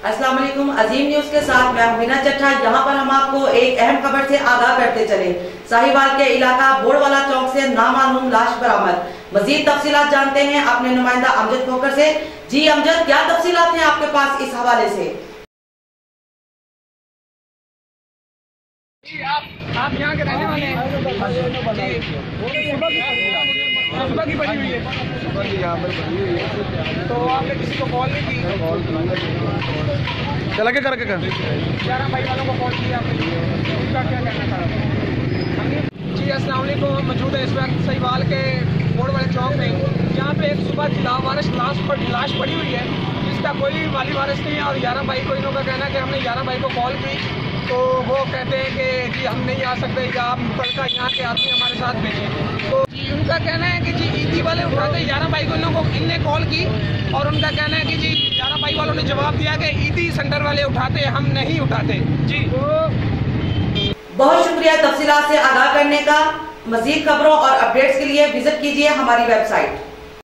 अस्सलाम वालेकुम। अजीम न्यूज के साथ मैं मीना चट्टा। यहाँ पर हम आपको एक अहम खबर से आगाह करते चले। साहिवाल के इलाका बोड़वाला चौक से नामालूम लाश बरामद। मजीद तफसीलात जानते हैं अपने नुमाइंदा अमजद खोकर से। जी अमजद, क्या तफसीलात हैं आपके पास इस हवाले से? आप यहाँ के रहने वाले हैं? सुबह की बनी हुई है, सुबह की यहाँ पर बनी हुई है। तो आपने किसी को कॉल नहीं की? चला के करके 11 भाई वालों को कॉल किया आपने, उनका क्या कहना था? जी अस्सलाम वालेकुम। हम मौजूद है इस वक्त साहिवाल के बोर्ड वाले चौक में, जहाँ पे एक सुबह की लावारिस लाश पड़ी हुई है, जिसका कोई माली वारिस नहीं है। और 11 भाई को इन्हों का कहना है कि हमने 11 भाई को कॉल की तो वो कहते हैं कि जी हम नहीं आ सकते, या आप मुतलका यहाँ के आदमी हमारे साथ भेजें। तो जी उनका कहना है कि जी ईदी वाले उठाते 11 भाई को इनने कॉल की, और उनका कहना है कि जी 11 भाई वालों ने जवाब दिया कि ईदी सेंटर वाले उठाते, हम नहीं उठाते। जी बहुत शुक्रिया तफसीलात से आगाह करने का। मजीद खबरों और अपडेट्स के लिए विजिट कीजिए हमारी वेबसाइट।